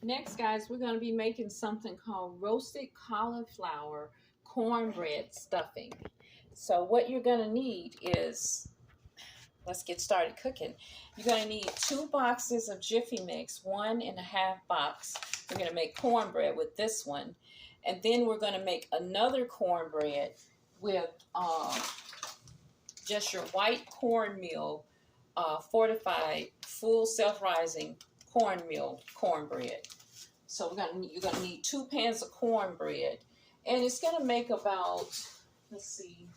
Next, guys, we're going to be making something called roasted cauliflower cornbread stuffing. So what you're going to need is, let's get started cooking. You're going to need 2 boxes of Jiffy Mix, 1.5 box. We're going to make cornbread with this one. And then we're going to make another cornbread with just your white cornmeal, fortified, full self-rising cornmeal cornbread. So you're gonna need 2 pans of cornbread, and it's gonna make about, let's see.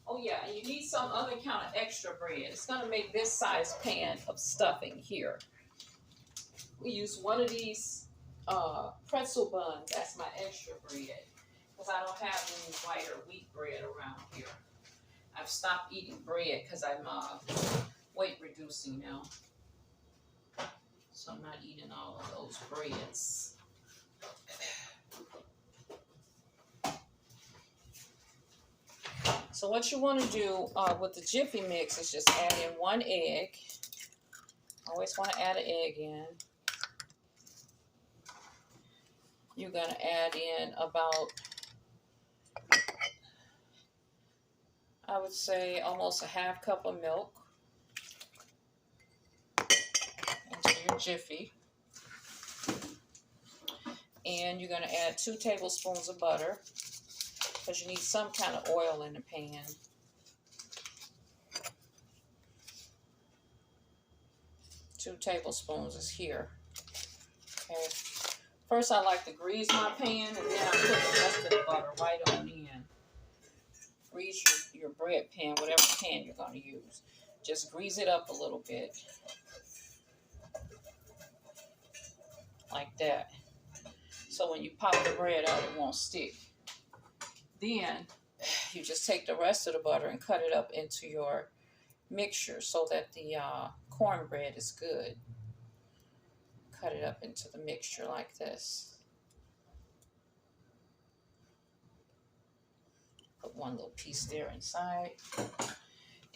Oh yeah, and you need some other kind of extra bread. It's gonna make this size pan of stuffing here. We use one of these pretzel buns. That's my extra bread because I don't have any white or wheat bread around here. I've stopped eating bread because I'm weight reducing now. So I'm not eating all of those breads. So what you want to do with the Jiffy Mix is just add in 1 egg. Always want to add an egg in. You're going to add in about, I would say, almost a 1/2 cup of milk into your Jiffy. And you're going to add 2 tablespoons of butter because you need some kind of oil in the pan. 2 tablespoons is here. Okay. First, I like to grease my pan, and then I put the rest of the butter right on in. Grease your bread pan, whatever pan you're going to use. Just grease it up a little bit. Like that. So when you pop the bread out, it won't stick. Then you just take the rest of the butter and cut it up into your mixture so that the cornbread is good. Cut it up into the mixture like this. Put one little piece there inside.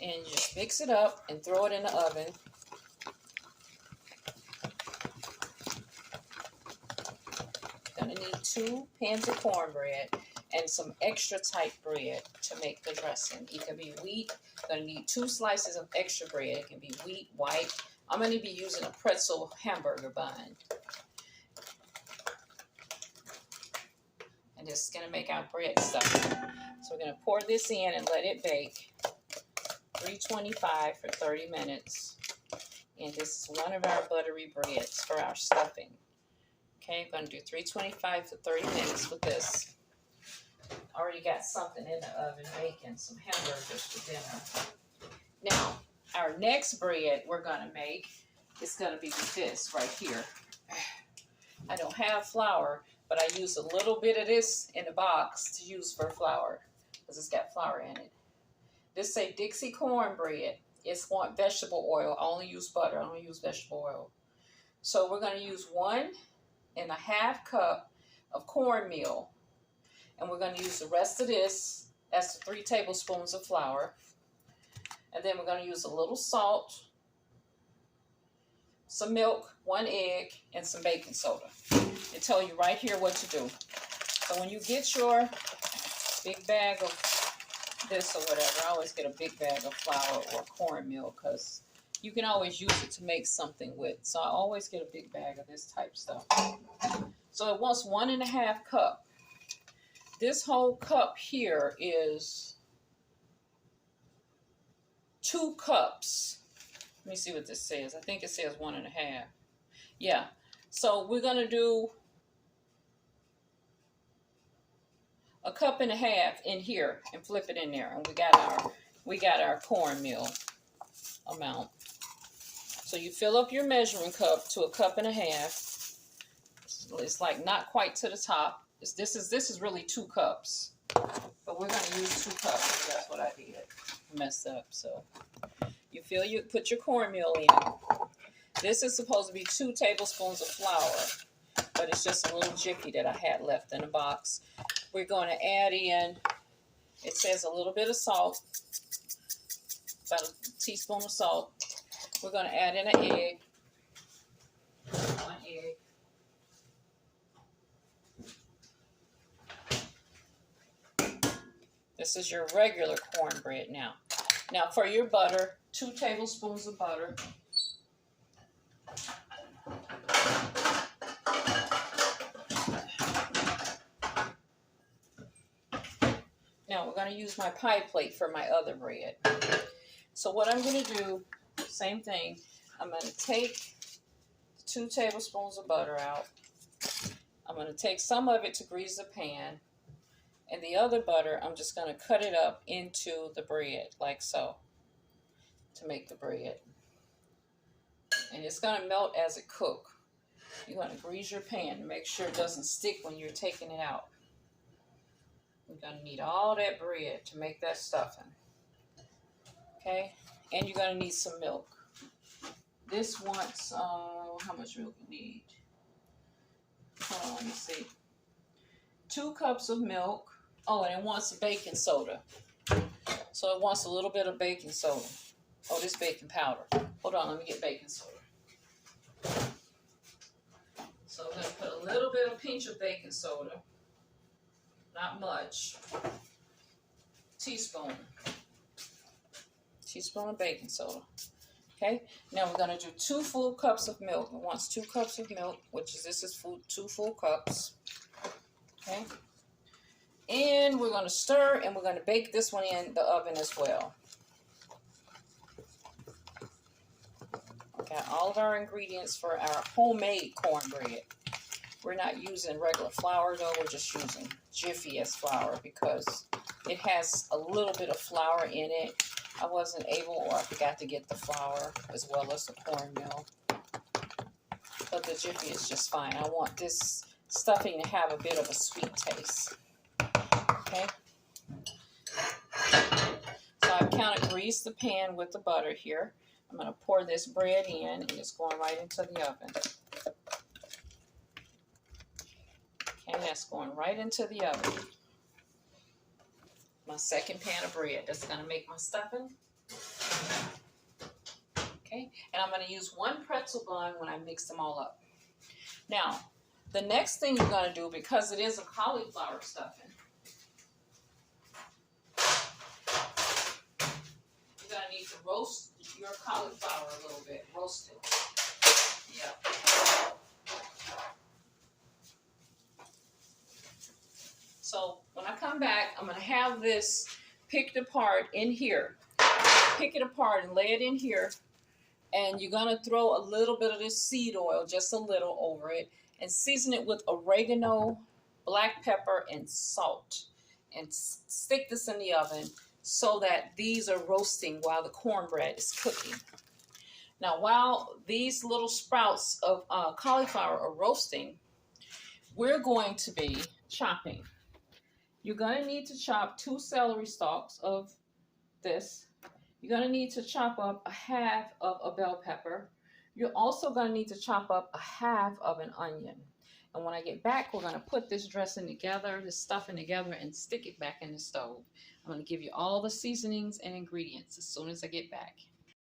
And you just mix it up and throw it in the oven. You're going to need 2 pans of cornbread and some extra tight bread to make the dressing. It can be wheat. You're going to need 2 slices of extra bread. It can be wheat, white. I'm going to be using a pretzel hamburger bun. And this is going to make our bread stuffing. So we're going to pour this in and let it bake. 325 for 30 minutes. And this is one of our buttery breads for our stuffing. Okay, I'm going to do 325 for 30 minutes with this. Already got something in the oven making some hamburgers for dinner. Now, our next bread we're going to make is going to be with this right here. I don't have flour, but I use a little bit of this in the box to use for flour because it's got flour in it. This is a Dixie cornbread. It's want vegetable oil. I only use butter. I don't use vegetable oil. So we're going to use 1.5 cup of cornmeal. And we're going to use the rest of this. That's 3 tablespoons of flour. And then we're going to use a little salt, some milk, 1 egg, and some baking soda. They tell you right here what to do. So when you get your big bag of this or whatever, I always get a big bag of flour or cornmeal because you can always use it to make something with. So I always get a big bag of this type stuff. So it wants 1.5 cup. This whole cup here is 2 cups. Let me see what this says. I think it says 1.5. Yeah. So we're going to do 1.5 cups in here and flip it in there. And we got our cornmeal amount. So you fill up your measuring cup to 1.5 cups. It's like not quite to the top. This is really 2 cups. But we're going to use 2 cups. That's what I did. Messed up. So put your cornmeal in. This is supposed to be 2 tablespoons of flour, but it's just a little jiffy that I had left in the box. We're going to add in, it says a little bit of salt, about a teaspoon of salt. We're going to add in an egg. 1 egg. This is your regular cornbread now. Now for your butter, 2 tablespoons of butter. Now we're going to use my pie plate for my other bread. So what I'm going to do, same thing, I'm going to take 2 tablespoons of butter out. I'm going to take some of it to grease the pan. And the other butter, I'm just going to cut it up into the bread, like so, to make the bread. And it's going to melt as it cooks. You're going to grease your pan to make sure it doesn't stick when you're taking it out. You're going to need all that bread to make that stuffing. Okay? And you're going to need some milk. This wants, how much milk you need? Hold on, let me see. 2 cups of milk. Oh, and it wants a baking soda. So it wants a little bit of baking soda. Oh, this baking powder. Hold on, let me get baking soda. So I'm going to put a little bit of pinch of baking soda. Not much. Teaspoon. Teaspoon of baking soda. Okay, now we're going to do 2 full cups of milk. It wants 2 cups of milk, which is, this is 2 full cups. Okay. And we're going to stir, and we're going to bake this one in the oven as well. Got all of our ingredients for our homemade cornbread. We're not using regular flour though, we're just using Jiffy as flour because it has a little bit of flour in it. I wasn't able, or I forgot to get the flour as well as the cornmeal. But the Jiffy is just fine. I want this stuffing to have a bit of a sweet taste. Okay. So I've kind of greased the pan with the butter here. I'm going to pour this bread in, and it's going right into the oven. Okay, that's going right into the oven. My second pan of bread. That's going to make my stuffing. Okay, and I'm going to use 1 pretzel bun when I mix them all up. Now, the next thing you're going to do, because it is a cauliflower stuffing, you're going to need to roast your cauliflower a little bit. Roast it. Yeah. So when I come back, I'm going to have this picked apart in here. Pick it apart and lay it in here. And you're going to throw a little bit of this seed oil, just a little, over it. And season it with oregano, black pepper, and salt. And stick this in the oven so that these are roasting while the cornbread is cooking. Now, while these little sprouts of cauliflower are roasting, we're going to be chopping. You're going to need to chop 2 celery stalks of this. You're going to need to chop up a half of a bell pepper. You're also going to need to chop up a half of an onion. And when I get back, we're going to put this dressing together, this stuffing together, and stick it back in the stove. I'm going to give you all the seasonings and ingredients as soon as I get back.